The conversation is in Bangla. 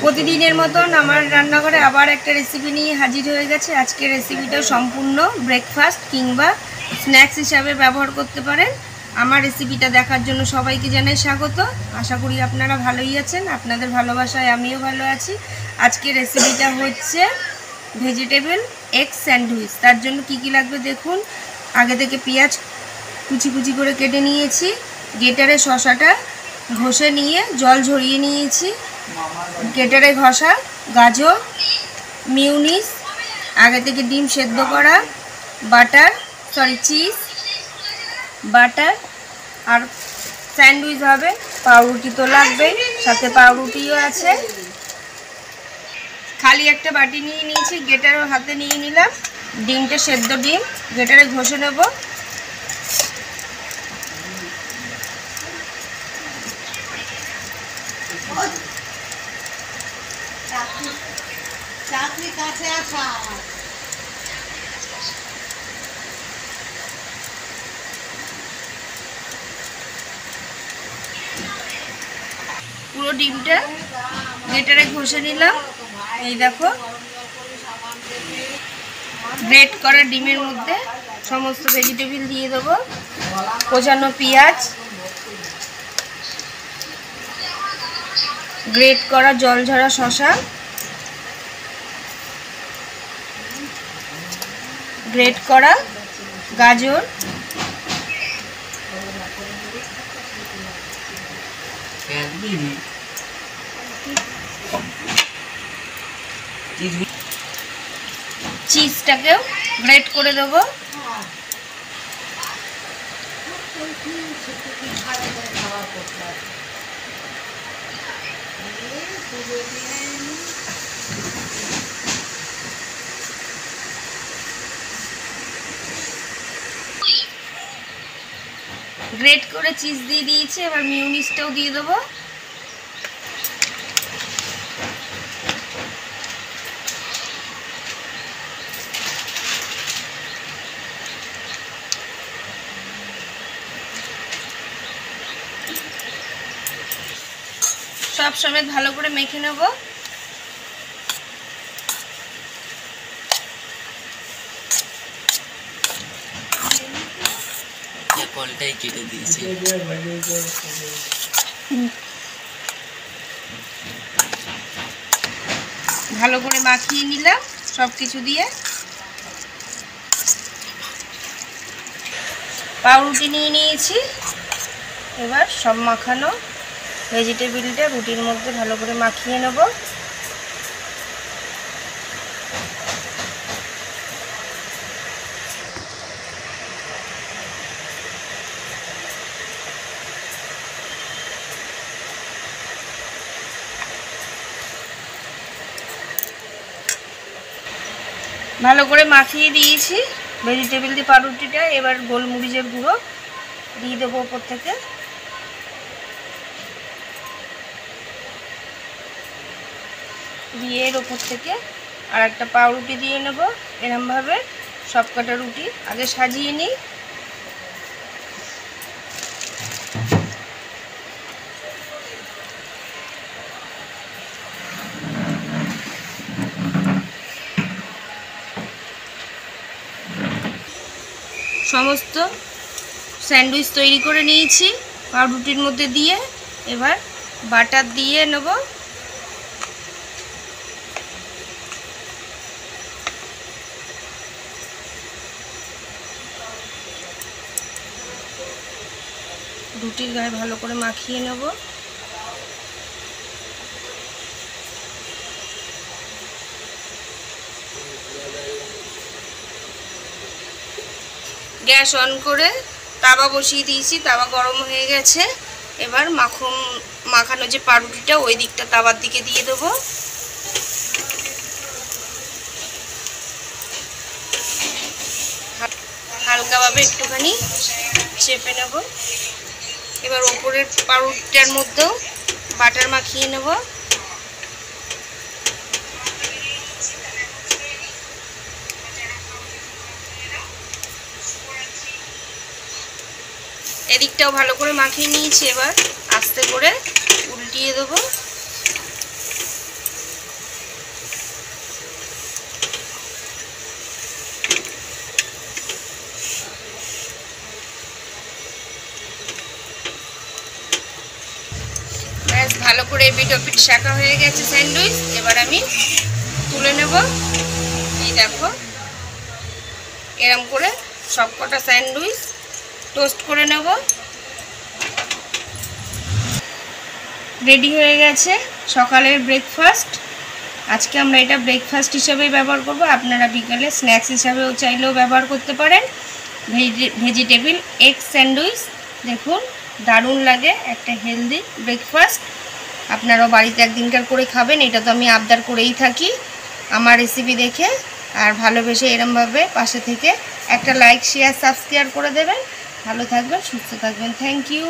প্রতিদিনের মতন আমার রান্নাঘরে আবার একটা রেসিপি নিয়ে হাজির হয়ে গেছে। আজকের রেসিপিটা সম্পূর্ণ ব্রেকফাস্ট কিংবা স্ন্যাক্স হিসাবে ব্যবহার করতে পারেন। আমার রেসিপিটা দেখার জন্য সবাইকে জানাই স্বাগত। আশা করি আপনারা ভালোই আছেন, আপনাদের ভালোবাসায় আমিও ভালো আছি। আজকের রেসিপিটা হচ্ছে ভেজিটেবল এগ স্যান্ডউইচ। তার জন্য কি কি লাগবে দেখুন। আগে থেকে পেঁয়াজ কুচি কুচি করে কেটে নিয়েছি, গ্রেটারে শসাটা ঘষে নিয়ে জল ঝরিয়ে নিয়েছি, গ্রেটারে ঘষা গাজর, মিউনিস, আগে থেকে ডিম সেদ্ধ করা, বাটার চিজ, বাটার, আর স্যান্ডউইচ হবে পাউরুটি তো লাগবেই, সাথে পাউরুটিও আছে। খালি একটা বাটি নিয়ে নিয়েছি, গ্রেটারও হাতে নিয়ে নিলাম। ডিমটা সেদ্ধ ডিম গ্রেটারে ঘষে নেব। পুরো ডিমটা গ্রেটারে ঘষে নিলাম। এই দেখো, গ্রেট করা ডিমের মধ্যে সমস্ত ভেজিটেবল দিয়ে দেবো। কোচানো পেঁয়াজ, গ্রেট করা জল ঝরা শসা, গ্রেট করা গাজর, চিজটাকেও গ্রেট করে দেবো। গ্রেট করে চিজ দিয়ে দিয়েছি, এবার মিউনিসটাও দিয়ে দেবো। সব সমেত ভালো করে মেখে নেব। কলটাই কেটে দিয়েছি। ভালো করে মাখিয়ে নিলাম সব কিছু দিয়ে। পাউরুটি নিয়ে নিয়েছি, এবার সব মাখানো ভেজিটেবলটা রুটির মধ্যে ভালো করে মাখিয়ে নেব। ভালো করে মাখিয়ে দিয়েছি ভেজিটেবল দিয়ে পাউরুটিটা। এবার গোলমরিচের গুঁড়ো দিয়ে দেবো ওপর থেকে। দিয়ে এর ওপর থেকে আর একটা পাউরুটি দিয়ে নেব। এরমভাবে সব কটা রুটি আগে সাজিয়ে নিই। সমস্ত স্যান্ডউইচ তৈরি করে নিয়েছি পাউরুটির মধ্যে দিয়ে। এবার বাটার দিয়ে নেব। রুটির গায়ে ভালো করে মাখিয়ে নেব। গ্যাস অন করে তাওয়া বসিয়ে দিয়েছি, তাওয়া গরম হয়ে গেছে। এবার মাখানো যে পাউরুটিটা ওই দিকটা তাওয়ার দিকে দিয়ে দেবো। হালকাভাবে একটুখানি চেপে নেব। এবার ওপরের পাউরুটিটার মধ্যেও বাটার মাখিয়ে নেব। এদিকটাও ভালো করে মাখিয়ে নিয়েছি। এবার আস্তে করে উল্টিয়ে দেবো। ব্যাস ভালো করে এপিট ওপিট শাঁকা হয়ে গেছে স্যান্ডউইচ। এবার আমি তুলে নেব। এই দেখো এরম করে সবকটা স্যান্ডউইচ টোস্ট করে নেব। রেডি হয়ে গেছে সকালের ব্রেকফাস্ট। আজকে আমরা এটা ব্রেকফাস্ট হিসাবেই ব্যবহার করব, আপনারা বিকালে স্ন্যাক্স হিসাবেও চাইলেও ব্যবহার করতে পারেন। ভেজিটেবিল এগ স্যান্ডউইচ দেখুন দারুণ লাগে, একটা হেলদি ব্রেকফাস্ট। আপনারাও বাড়িতে একদিনকার করে খাবেন, এটা তো আমি আবদার করেই থাকি আমার রেসিপি দেখে। আর ভালোবেসে এরমভাবে পাশে থেকে একটা লাইক শেয়ার সাবস্ক্রাইব করে দেবেন। ভালো থাকবেন, সুস্থ থাকবেন। Thank you.